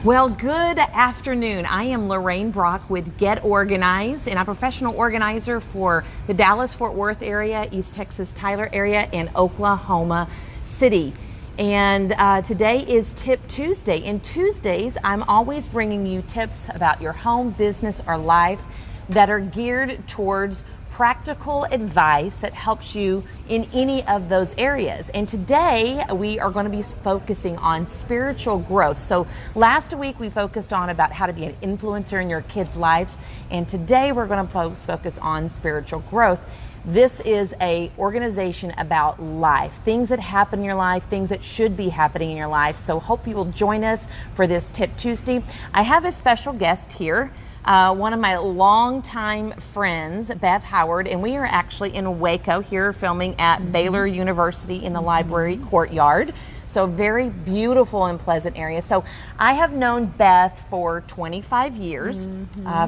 Well, good afternoon. I am Lorraine Brock with Get Organized, and I'm a professional organizer for the Dallas-Fort Worth area, East Texas Tyler area, and Oklahoma City. And today is Tip Tuesday. And Tuesdays, I'm always bringing you tips about your home, business, or life that are geared towards practical advice that helps you in any of those areas. And today we are going to be focusing on spiritual growth. So last week we focused on about how to be an influencer in your kids' lives, and today we're going to focus on spiritual growth. This is a organization about life, things that happen in your life, things that should be happening in your life. So hope you will join us for this Tip Tuesday. I have a special guest here. One of my longtime friends, Beth Howard, and we are actually in Waco here filming at Baylor University in the library courtyard. So very beautiful and pleasant area. So I have known Beth for 25 years.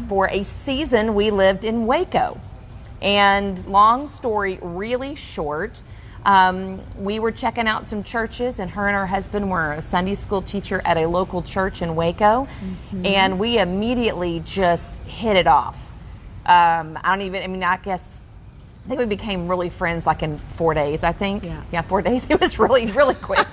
For a season, we lived in Waco. And long story really short, we were checking out some churches, and her husband were a Sunday school teacher at a local church in Waco, and we immediately just hit it off. I think we became really friends like in 4 days, I think. Yeah, 4 days. It was really, really quick.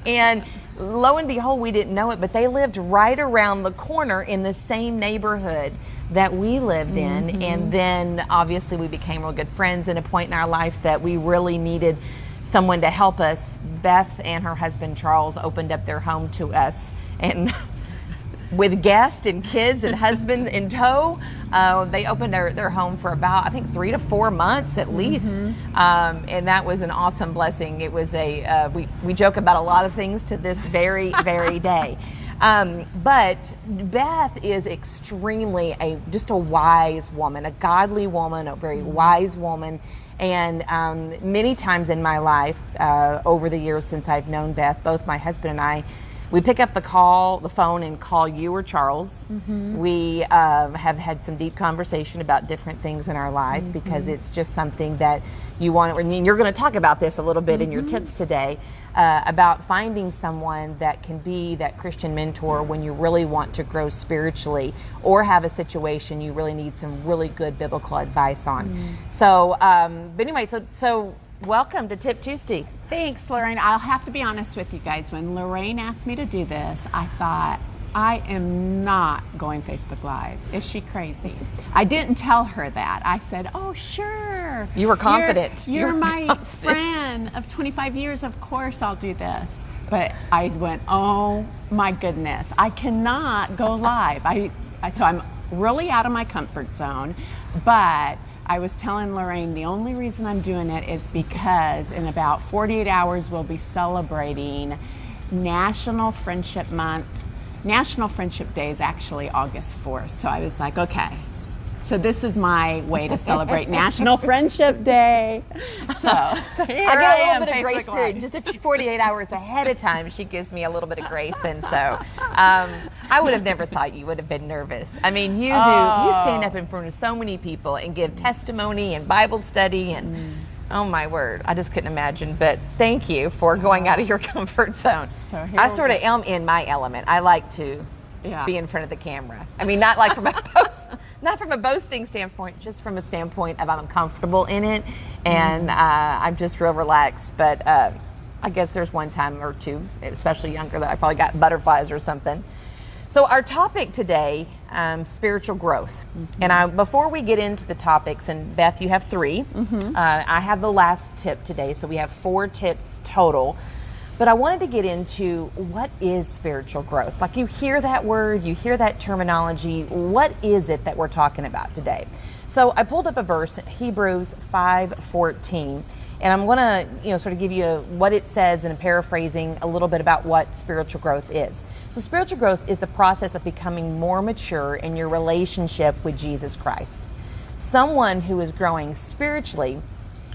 And lo and behold, we didn't know it, but they lived right around the corner in the same neighborhood that we lived in. And then obviously we became real good friends at a point in our life that we really needed someone to help us. Beth and her husband Charles opened up their home to us, and with guests and kids and husband in tow, they opened their home for about, I think, 3 to 4 months at least. And that was an awesome blessing. It was we joke about a lot of things to this very, very day. But Beth is extremely just a wise woman, a godly woman, a very wise woman. And many times in my life, over the years since I've known Beth, both my husband and I, we pick up the phone and call you or Charles. We have had some deep conversation about different things in our life because it's just something that you want. I mean, you're going to talk about this a little bit in your tips today, about finding someone that can be that Christian mentor when you really want to grow spiritually or have a situation you really need some really good biblical advice on. So, but anyway, so welcome to Tip Tuesday. Thanks, Lorraine. I'll have to be honest with you guys. When Lorraine asked me to do this, I thought, I am not going Facebook Live. Is she crazy? I didn't tell her that. I said, oh, sure. You were confident. You're my friend of 25 years. Of course I'll do this. But I went, oh, my goodness. I cannot go live. So I'm really out of my comfort zone. But I was telling Lorraine the only reason I'm doing it is because in about 48 hours we'll be celebrating National Friendship Month. National Friendship Day is actually August 4th. So I was like, okay, so this is my way to celebrate National Friendship Day. So here I get a am, little bit of grace period. Just 48 hours ahead of time, she gives me a little bit of grace. And so I would have never thought you would have been nervous. I mean, you stand up in front of so many people and give testimony and Bible study and oh my word, I just couldn't imagine. But thank you for going out of your comfort zone. So I sort of am in my element. I like to be in front of the camera. I mean, not like from a boasting standpoint, just from a standpoint of I'm comfortable in it, and I'm just real relaxed. But I guess there's one time or two, especially younger, that I probably got butterflies or something. So our topic today, spiritual growth. And before we get into the topics, and Beth, you have 3. I have the last tip today, so we have 4 tips total. But I wanted to get into what is spiritual growth. Like, you hear that word, you hear that terminology. What is it that we're talking about today? So I pulled up a verse, Hebrews 5:14. And I'm going to, sort of give you what it says and paraphrasing a little bit about what spiritual growth is. So spiritual growth is the process of becoming more mature in your relationship with Jesus Christ. Someone who is growing spiritually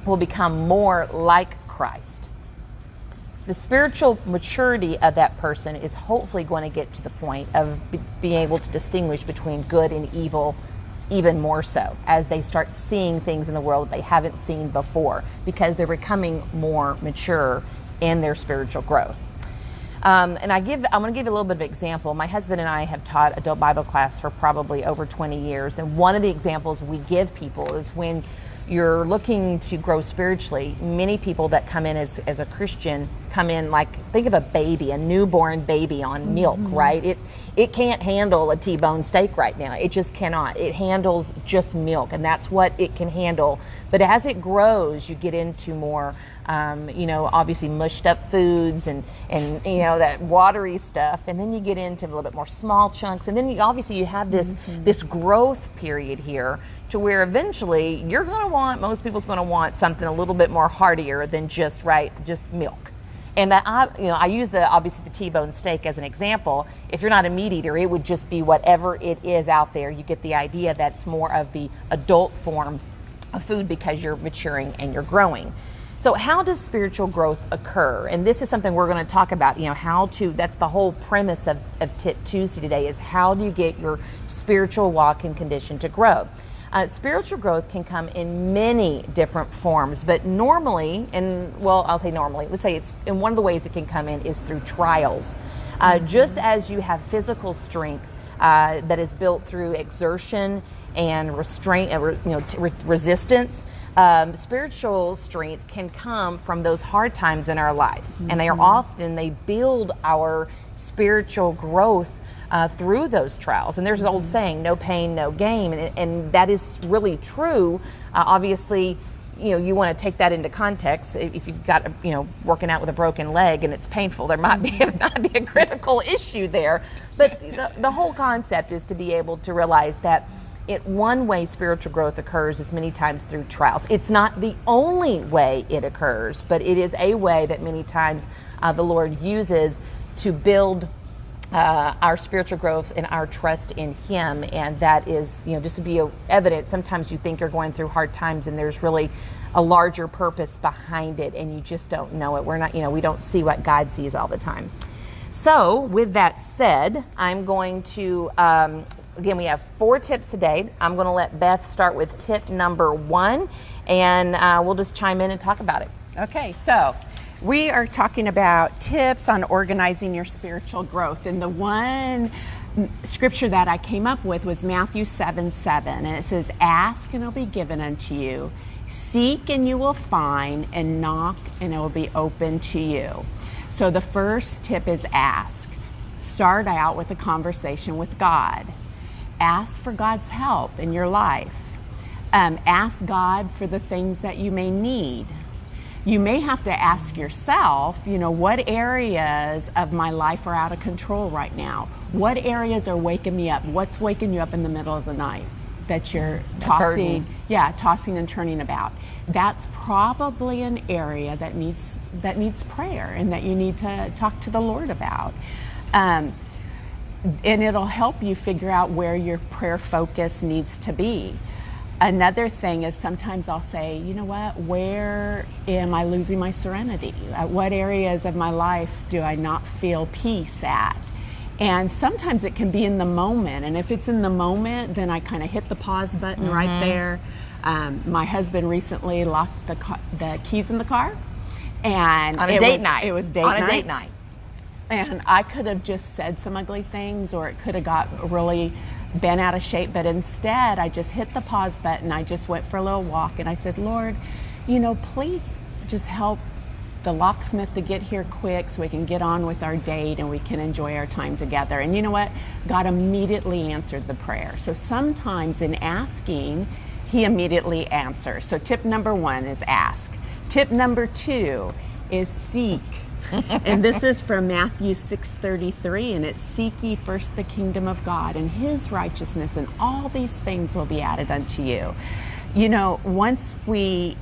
will become more like Christ. The spiritual maturity of that person is hopefully going to get to the point of being able to distinguish between good and evil even more so as they start seeing things in the world that they haven't seen before because they're becoming more mature in their spiritual growth. And I'm going to give you a little bit of example. My husband and I have taught adult Bible class for probably over 20 years. And one of the examples we give people is when you're looking to grow spiritually, many people that come in as a Christian come in like, think of a baby, a newborn baby on milk, right? It can't handle a T-bone steak right now. It just cannot. It handles just milk, and that's what it can handle. But as it grows, you get into more, obviously mushed up foods and that watery stuff, and then you get into a little bit more small chunks, and then you have this growth period here to where eventually most people's going to want something a little bit more heartier than just milk. And I use obviously the T-bone steak as an example. If you're not a meat eater, it would just be whatever it is out there. You get the idea that it's more of the adult form of food because you're maturing and you're growing. So how does spiritual growth occur? And this is something we're going to talk about, that's the whole premise of Tip Tuesday today, is how do you get your spiritual walk and condition to grow? Spiritual growth can come in many different forms, but normally, let's say and one of the ways it can come in is through trials. Just as you have physical strength that is built through exertion and restraint, resistance, spiritual strength can come from those hard times in our lives, and they build our spiritual growth through those trials. And there's an old saying, no pain, no gain. And that is really true. Obviously, you want to take that into context. If you've got, working out with a broken leg and it's painful, there might be a critical issue there. But the whole concept is to be able to realize that one way spiritual growth occurs is many times through trials. It's not the only way it occurs, but it is a way that many times the Lord uses to build our spiritual growth and our trust in Him. And that is, just to be evident, sometimes you think you're going through hard times and there's really a larger purpose behind it and you just don't know it. We're not, we don't see what God sees all the time. So with that said, I'm going to, again, we have 4 tips today. I'm going to let Beth start with tip number 1, and we'll just chime in and talk about it. Okay, so we are talking about tips on organizing your spiritual growth. And the one scripture that I came up with was Matthew 7:7. And it says, ask and it'll be given unto you. Seek and you will find, and knock and it will be open to you. So the first tip is ask. Start out with a conversation with God. Ask for God's help in your life. Ask God for the things that you may need. You may have to ask yourself, what areas of my life are out of control right now? What areas are waking me up? What's waking you up in the middle of the night that you're tossing and turning about? That's probably an area that needs prayer and that you need to talk to the Lord about. And it'll help you figure out where your prayer focus needs to be. Another thing is sometimes I'll say, where am I losing my serenity? At what areas of my life do I not feel peace at? And sometimes it can be in the moment. And if it's in the moment, then I kind of hit the pause button right there. My husband recently locked the keys in the car. And on a date night. It was date night. And I could have just said some ugly things, or it could have got really bent out of shape, but instead I just hit the pause button. I just went for a little walk and I said, Lord, please just help the locksmith to get here quick so we can get on with our date and we can enjoy our time together. And you know what? God immediately answered the prayer. So sometimes in asking, He immediately answers. So tip number 1 is ask. Tip number 2 is seek. And this is from Matthew 6:33, and it's seek ye first the kingdom of God and His righteousness, and all these things will be added unto you.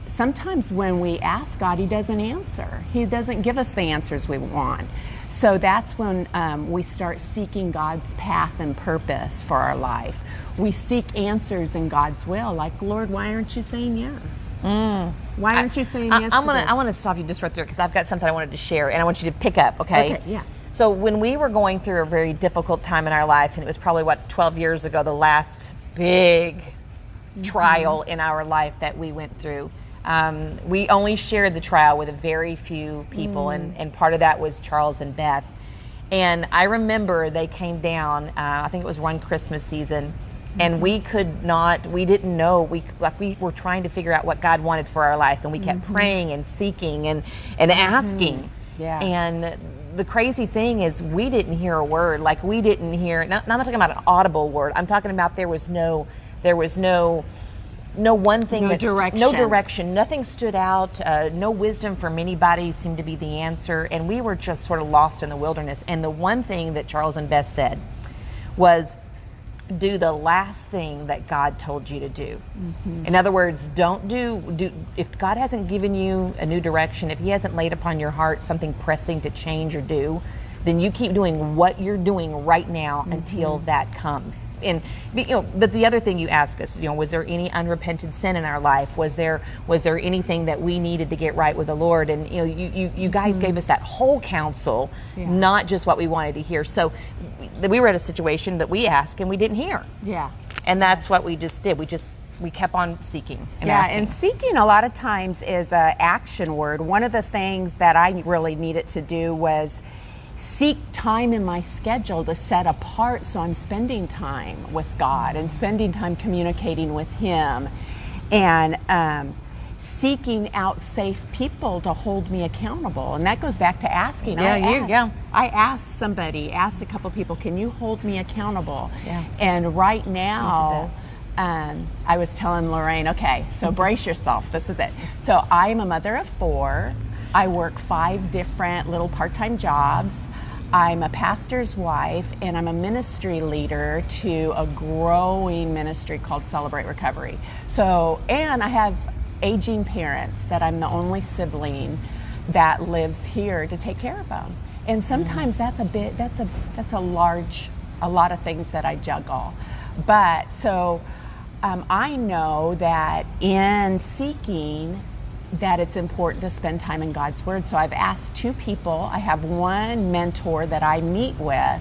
Sometimes when we ask God, He doesn't answer. He doesn't give us the answers we want. So that's when we start seeking God's path and purpose for our life. We seek answers in God's will, like, Lord, why aren't you saying yes? Why aren't you saying yes to this? I want to stop you just right there because I've got something I wanted to share, and I want you to pick up, okay? Okay, yeah. So when we were going through a very difficult time in our life, and it was probably, 12 years ago, the last big trial in our life that we went through, we only shared the trial with a very few people, and part of that was Charles and Beth. And I remember they came down, I think it was one Christmas season, and we didn't know, we were trying to figure out what God wanted for our life, and we kept praying and seeking and asking. Yeah. And the crazy thing is we didn't hear a word. Like we didn't hear, I'm not talking about an audible word, I'm talking about there was no one thing, no direction. No direction, nothing stood out, no wisdom from anybody seemed to be the answer, and we were just sort of lost in the wilderness. And the one thing that Charles and Beth said was, do the last thing that God told you to do. In other words, don't do if God hasn't given you a new direction, if he hasn't laid upon your heart something pressing to change or do, then you keep doing what you're doing right now until that comes. And but the other thing you ask us, was there any unrepented sin in our life? Was there anything that we needed to get right with the Lord? And you guys gave us that whole counsel, not just what we wanted to hear. So we were at a situation that we asked and we didn't hear. Yeah. And that's what we just did. We kept on seeking and asking. And seeking a lot of times is an action word. One of the things that I really needed to do was seek time in my schedule to set apart so I'm spending time with God and spending time communicating with him, and seeking out safe people to hold me accountable. And that goes back to asking. I asked a couple people, can you hold me accountable? Yeah. And right now, I was telling Lorraine, okay, so brace yourself, this is it. So I'm a mother of 4. I work 5 different little part-time jobs. I'm a pastor's wife, and I'm a ministry leader to a growing ministry called Celebrate Recovery. So, and I have aging parents that I'm the only sibling that lives here to take care of them. And sometimes that's a lot of things that I juggle. But so I know that in seeking, that it's important to spend time in God's Word. So I've asked 2 people. I have one mentor that I meet with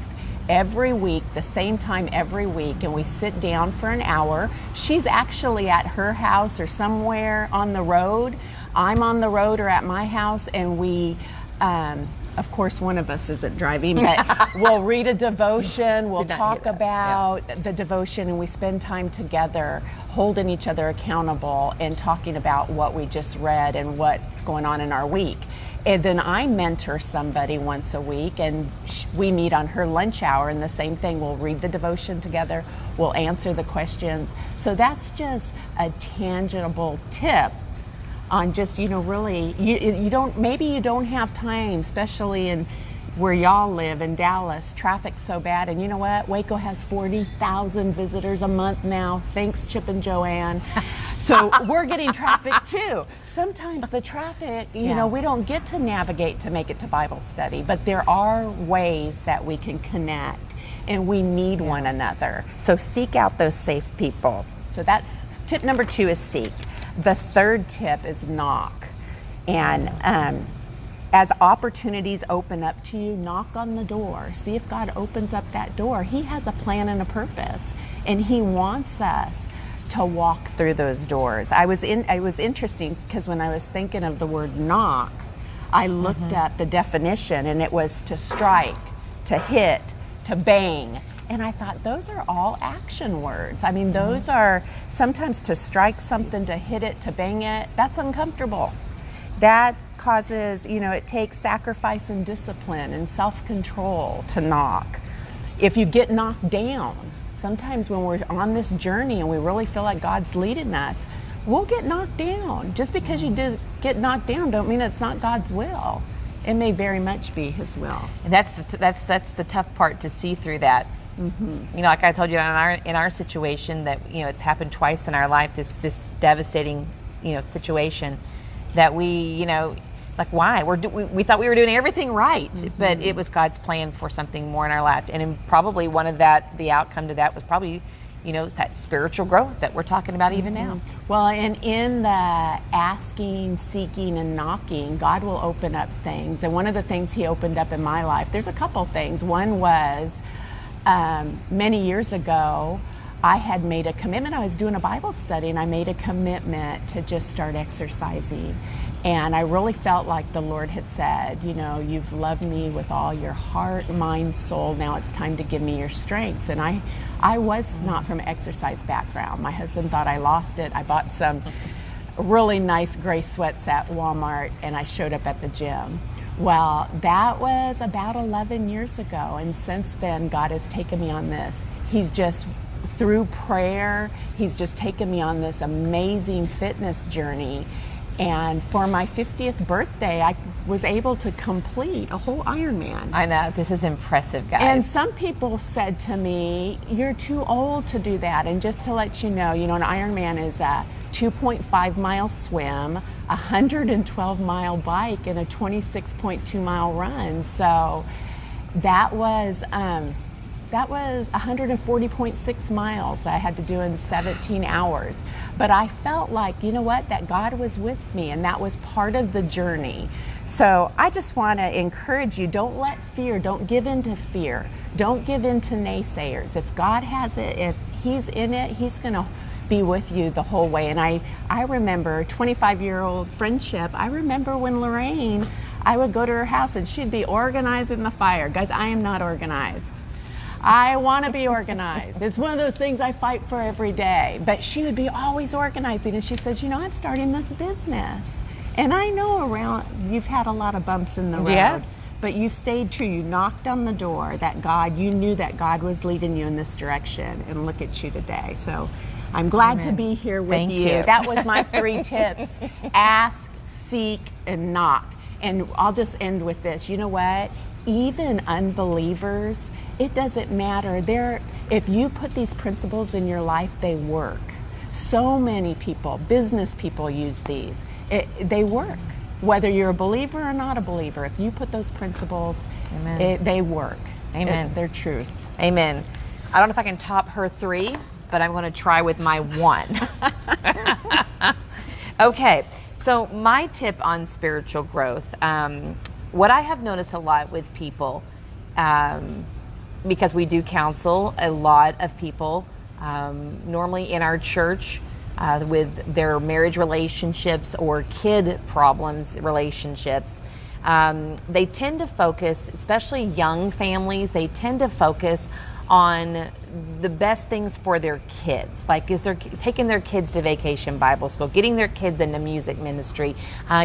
every week, the same time every week, and we sit down for an hour. She's actually at her house or somewhere on the road. I'm on the road or at my house, and we, of course, one of us isn't driving, but we'll read a devotion, we'll talk about the devotion, and we spend time together holding each other accountable and talking about what we just read and what's going on in our week. And then I mentor somebody once a week, and we meet on her lunch hour, and the same thing, we'll read the devotion together, we'll answer the questions. So that's just a tangible tip on just, really, you don't have time, especially in where y'all live in Dallas. Traffic's so bad, and you know what? Waco has 40,000 visitors a month now. Thanks, Chip and Joanne. So we're getting traffic too. Sometimes the traffic, we don't get to navigate to make it to Bible study, but there are ways that we can connect, and we need one another. So seek out those safe people. So that's tip number 2 is seek. The 3rd tip is knock. And as opportunities open up to you, knock on the door. See if God opens up that door. He has a plan and a purpose, and he wants us to walk through those doors. I was interesting because when I was thinking of the word knock, I looked at the definition, and it was to strike, to hit, to bang. And I thought, those are all action words. I mean, those are sometimes to strike something, to hit it, to bang it. That's uncomfortable. That causes, it takes sacrifice and discipline and self-control to knock. If you get knocked down, sometimes when we're on this journey and we really feel like God's leading us, we'll get knocked down. Just because you did get knocked down don't mean it's not God's will. It may very much be his will. And that's the tough part, to see through that. Like I told you in our situation, that it's happened twice in our life, this devastating situation, that we it's like, why we thought we were doing everything right, but it was God's plan for something more in our life. And probably one of the outcome to that was probably that spiritual growth that we're talking about even now. Well, and in the asking, seeking, and knocking, God will open up things. And one of the things he opened up in my life, there's a couple things. One was many years ago, I had made a commitment. I was doing a Bible study, and I made a commitment to just start exercising. And I really felt like the Lord had said, you know, you've loved me with all your heart, mind, soul. Now it's time to give me your strength. And I was not from an exercise background. My husband thought I lost it. I bought some really nice gray sweats at Walmart, and I showed up at the gym. Well, that was about 11 years ago. And since then, God has taken me on this. He's just, through prayer, he's just taken me on this amazing fitness journey. And for my 50th birthday, I was able to complete a whole Ironman. I know, this is impressive, guys. And some people said to me, you're too old to do that. And just to let you know, an Ironman is a 2.5 mile swim, a 112 mile bike, and a 26.2 mile run. So that was 140.6 miles I had to do in 17 hours. But I felt like, you know what, that God was with me, and that was part of the journey. So I just want to encourage you, Don't give in to fear. Don't give in to naysayers. If God has it, if he's in it, he's going to be with you the whole way. And I remember 25-year-old friendship. I remember when Lorraine, I would go to her house and she'd be organizing the fire. Guys, I am not organized. I want to be organized. It's one of those things I fight for every day. But she would be always organizing. And she says, I'm starting this business. And I know you've had a lot of bumps in the road. Yes. But you've stayed true. You knocked on the door you knew that God was leading you in this direction. And look at you today. So I'm glad to be here with Thank you. That was my 3 tips. Ask, seek, and knock. And I'll just end with this. You know what? Even unbelievers, it doesn't matter. If you put these principles in your life, they work. So many people, business people use these. They work. Whether you're a believer or not a believer, if you put those principles, they work. Amen. They're truth. Amen. I don't know if I can top her 3, but I'm going to try with my 1. Okay, so my tip on spiritual growth, what I have noticed a lot with people, because we do counsel a lot of people, normally in our church, with their marriage relationships or kid problems relationships, they tend to focus, especially young families, they tend to focus on the best things for their kids, like is they're taking their kids to Vacation Bible School, getting their kids into music ministry,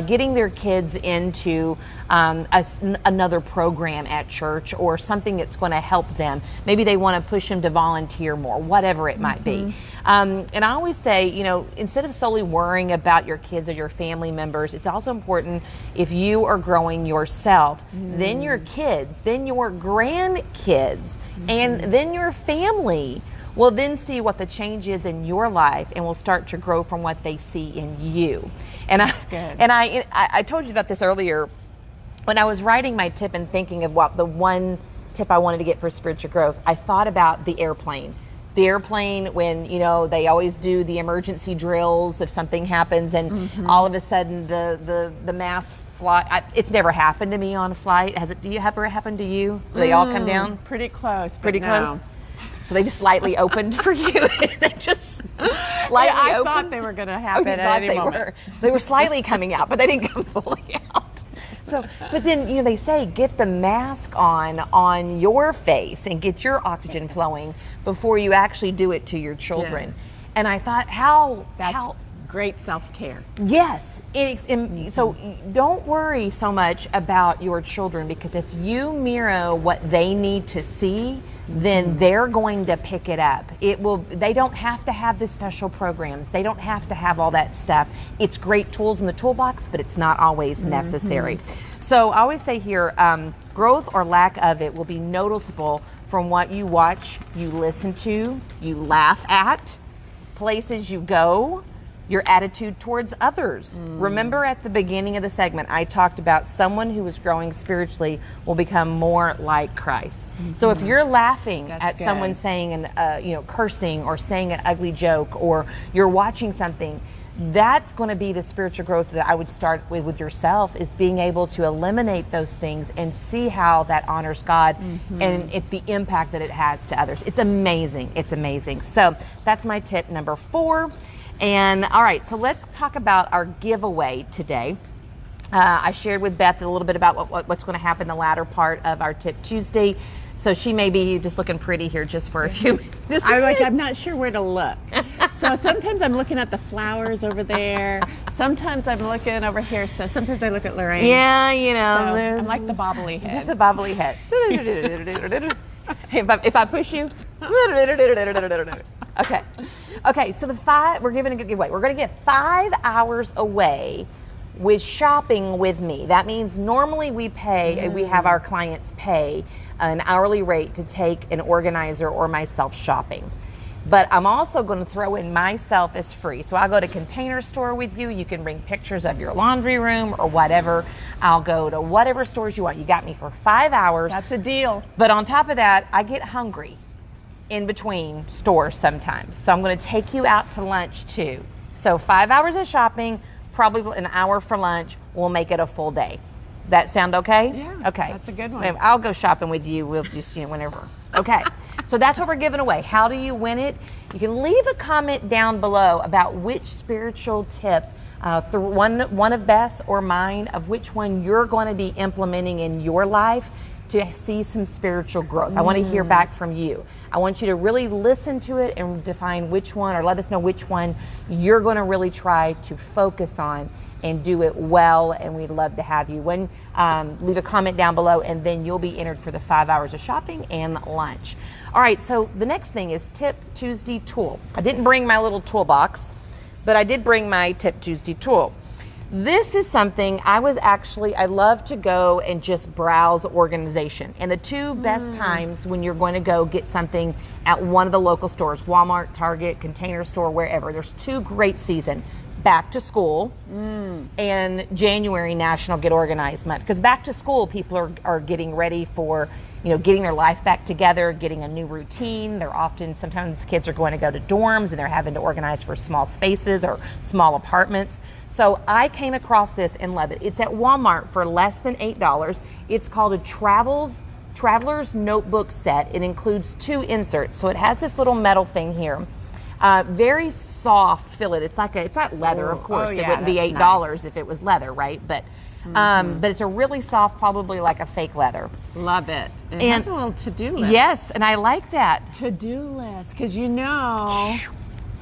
getting their kids into another program at church or something that's going to help them. Maybe they want to push them to volunteer more, whatever it might be. And I always say, instead of solely worrying about your kids or your family members, it's also important if you are growing yourself, then your kids, then your grandkids, and then your family will then see what the change is in your life and will start to grow from what they see in you. And I told you about this earlier when I was writing my tip and thinking of what the one tip I wanted to get for spiritual growth. I thought about the airplane. The airplane, when they always do the emergency drills if something happens, and all of a sudden the mass flight. It's never happened to me on a flight. Has it? Do you ever happen to you? Do they all come down? Pretty close. Pretty close. So they just slightly opened for you. They just slightly I opened. thought they were going to happen at any moment. They were slightly coming out, but they didn't come fully out. So, but then they say get the mask on your face and get your oxygen flowing before you actually do it to your children. Yes. And I thought, how great self-care. Yes. So don't worry so much about your children, because if you mirror what they need to see, then they're going to pick it up. They don't have to have the special programs. They don't have to have all that stuff. It's great tools in the toolbox, but it's not always necessary. So I always say here, growth or lack of it will be noticeable from what you watch, you listen to, you laugh at, places you go, your attitude towards others. Remember at the beginning of the segment, I talked about someone who is growing spiritually will become more like Christ. So if you're laughing at someone saying cursing or saying an ugly joke, or you're watching something, that's going to be the spiritual growth that I would start with yourself, is being able to eliminate those things and see how that honors God and the impact that it has to others. It's amazing. It's amazing. So that's my tip number 4. And all right, so let's talk about our giveaway today. I shared with Beth a little bit about what's going to happen the latter part of our Tip Tuesday. So she may be just looking pretty here just for a few minutes. I'm not sure where to look. So sometimes I'm looking at the flowers over there. Sometimes I'm looking over here. So sometimes I look at Lorraine. Yeah, you know. So I'm like the bobbly head. Just a bobbly head. if I push you. Okay, so we're giving a good giveaway. We're going to get 5 hours away with shopping with me. That means normally we have our clients pay an hourly rate to take an organizer or myself shopping. But I'm also going to throw in myself as free. So I'll go to Container Store with you. You can bring pictures of your laundry room or whatever. I'll go to whatever stores you want. You got me for 5 hours. That's a deal. But on top of that, I get hungry in between stores sometimes. So I'm going to take you out to lunch too. So 5 hours of shopping, probably an hour for lunch. We'll make it a full day. That sound okay? Yeah. Okay. That's a good one. I'll go shopping with you. We'll just see whenever. Okay. So that's what we're giving away. How do you win it? You can leave a comment down below about which spiritual tip, one of Beth's or mine, of which one you're going to be implementing in your life to see some spiritual growth. I want to hear back from you. I want you to really listen to it and define which one, or let us know which one you're going to really try to focus on and do it well, and we'd love to have you. Leave a comment down below, and then you'll be entered for the 5 hours of shopping and lunch. All right, so the next thing is Tip Tuesday tool. I didn't bring my little toolbox, but I did bring my Tip Tuesday tool. This is something I love to go and just browse organization. And the two best times when you're going to go get something at one of the local stores, Walmart, Target, Container Store, wherever, there's two great seasons. Back to school and January National Get Organized Month. Because back to school, people are getting ready for, getting their life back together, getting a new routine. Sometimes kids are going to go to dorms and they're having to organize for small spaces or small apartments. So I came across this and love it. It's at Walmart for less than $8. It's called a Traveler's Notebook Set. It includes 2 inserts. So it has this little metal thing here. Very soft fillet. It's not leather, of course. It wouldn't be $8 if it was leather, right? But it's a really soft, probably like a fake leather. Love it. And it has a little to-do list. Yes, and I like that. To-do list, because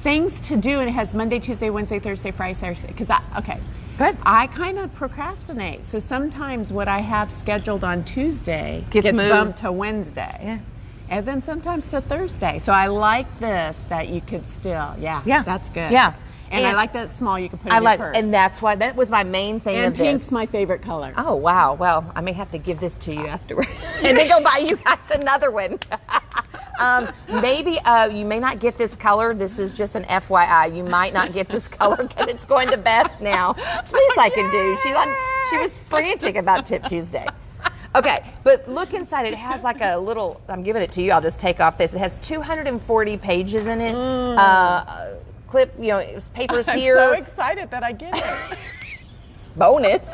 things to do, and it has Monday, Tuesday, Wednesday, Thursday, Friday, Saturday. Good. I kind of procrastinate. So sometimes what I have scheduled on Tuesday gets bumped to Wednesday. Yeah. And then sometimes to Thursday. So I like this, that you could still, that's good. Yeah. And I like that small, you can put in your purse. And that's why, that was my main thing and of this. pink's my favorite color. Oh, wow. Well, I may have to give this to you afterward. And then go buy you guys another one. Maybe you may not get this color. This is just an FYI. You might not get this color because it's going to Beth now. Least I can do. She was frantic about Tip Tuesday. Okay, but look inside. It has like a little, I'm giving it to you. I'll just take off this. It has 240 pages in it. Papers here. I'm so excited that I get it. It's bonus.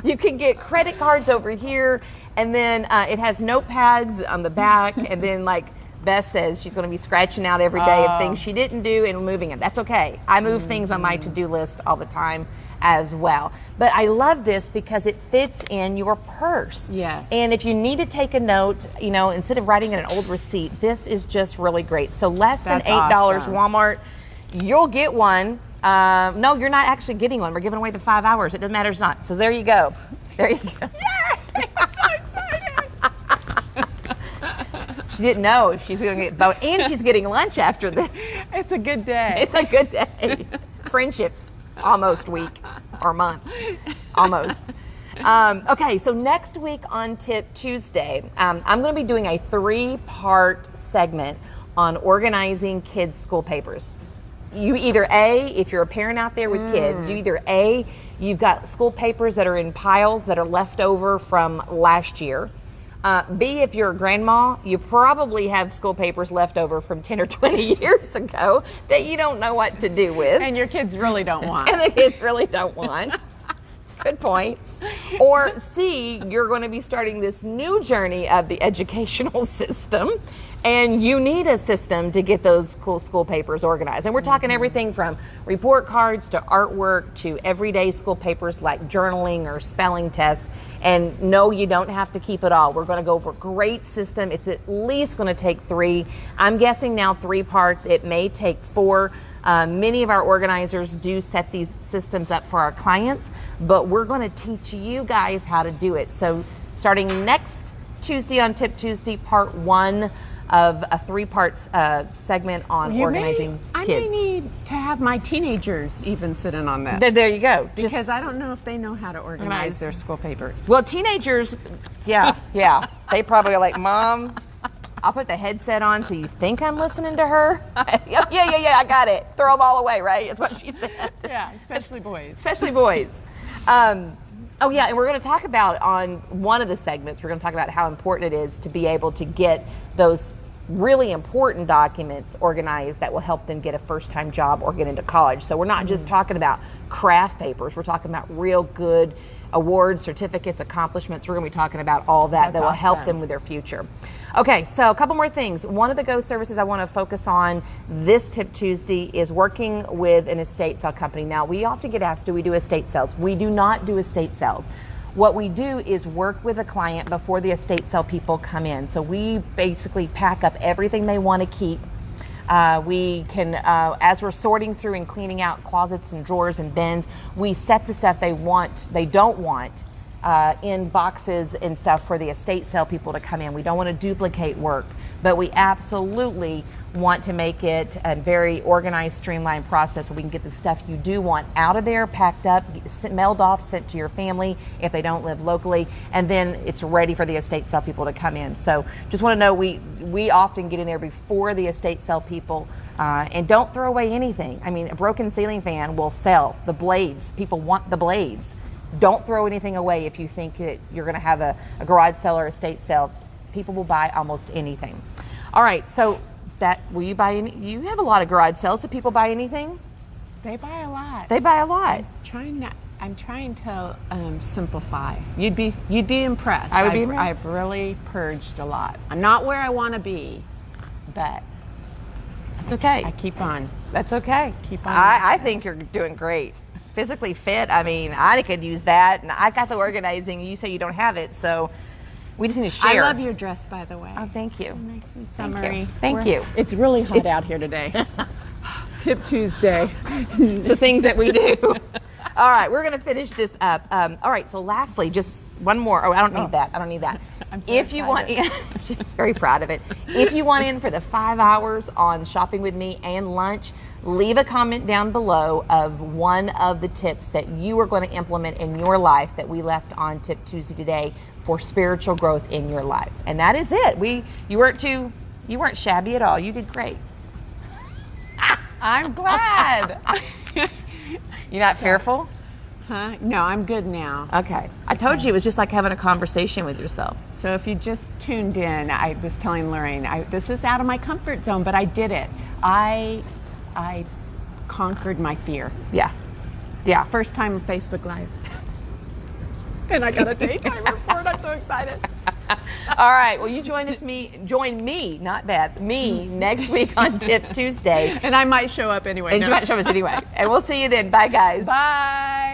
You can get credit cards over here, and then it has notepads on the back, and then like Beth says, she's going to be scratching out every day of things she didn't do and moving them. That's okay. I move things on my to-do list all the time as well. But I love this because it fits in your purse. Yes. And if you need to take a note, instead of writing in an old receipt, this is just really great. So less than $8, awesome. Walmart, you'll get one. No, you're not actually getting one. We're giving away the 5 hours. It doesn't matter, it's not. So there you go. There you go. Yay! I'm so excited. She didn't know she's going to get both, and she's getting lunch after this. It's a good day. It's a good day. It's friendship almost week or month. Almost. Okay, so next week on Tip Tuesday, I'm going to be doing a 3-part segment on organizing kids' school papers. You either if you're a parent out there with kids, you've got school papers that are in piles that are left over from last year. B, if you're a grandma, you probably have school papers left over from 10 or 20 years ago that you don't know what to do with. And your kids really don't want. And the kids really don't want. Good point. Or C, you're going to be starting this new journey of the educational system, and you need a system to get those cool school papers organized. And we're talking everything from report cards to artwork to everyday school papers like journaling or spelling tests. And no, you don't have to keep it all. We're going to go over a great system. It's at least going to take 3. I'm guessing now 3 parts. It may take 4. Many of our organizers do set these systems up for our clients, but we're going to teach you guys how to do it. So starting next Tuesday on Tip Tuesday, part 1 of a 3-part segment on organizing kids. I may need to have my teenagers even sit in on this. There you go. Because I don't know if they know how to organize their school papers. Well, teenagers, yeah. They probably are like, Mom, I'll put the headset on so you think I'm listening to her. Yeah, I got it. Throw them all away, right? That's what she said. Yeah, especially boys. Especially boys. Oh yeah, and we're going to talk about on one of the segments, we're going to talk about how important it is to be able to get those really important documents organized that will help them get a first-time job or get into college. So we're not just talking about craft papers, we're talking about real good awards, certificates, accomplishments. We're going to be talking about all that will help them with their future. Okay, so a couple more things. One of the Go services I want to focus on this Tip Tuesday is working with an estate sale company. Now, we often get asked, do we do estate sales? We do not do estate sales. What we do is work with a client before the estate sale people come in. So we basically pack up everything they want to keep. We can, as we're sorting through and cleaning out closets and drawers and bins, we set the stuff they don't want, in boxes and stuff for the estate sale people to come in. We don't want to duplicate work, but we absolutely want to make it a very organized, streamlined process where we can get the stuff you do want out of there, packed up, mailed off, sent to your family if they don't live locally, and then it's ready for the estate sale people to come in. So just want to know, we often get in there before the estate sale people, and don't throw away anything. I mean, a broken ceiling fan will sell. The blades, people want the blades. Don't throw anything away if you think that you're going to have a garage sale or estate sale. People will buy almost anything. All right, so will you buy any? You have a lot of garage sales. Do people buy anything? They buy a lot. They buy a lot. I'm trying to simplify. You'd be impressed. I would be impressed. I've really purged a lot. I'm not where I want to be, but that's okay. I keep on. That's okay. Keep on. I think you're doing great. Physically fit. I mean, I could use that, and I got the organizing. You say you don't have it, so we just need to share. I love your dress, by the way. Oh, thank you. Nice and summery. Thank you. It's really hot out here today. Tip Tuesday. The things that we do. All right, we're going to finish this up. All right, so lastly, just one more. Oh, I don't need that. I don't need that. I'm so if you want, she's very proud of it. If you want in for the 5 hours on shopping with me and lunch, leave a comment down below of one of the tips that you are going to implement in your life that we left on Tip Tuesday today for spiritual growth in your life. And that is it. You weren't shabby at all. You did great. I'm glad. You're not fearful? Huh? No, I'm good now. Okay. I told you it was just like having a conversation with yourself. So if you just tuned in, I was telling Lorraine, this is out of my comfort zone, but I did it. I conquered my fear. Yeah. First time on Facebook Live. And I got a daytime report. I'm so excited. All right. Well, you join me, not Beth, me next week on Tip Tuesday. And I might show up anyway. And you might show us anyway. And we'll see you then. Bye, guys. Bye.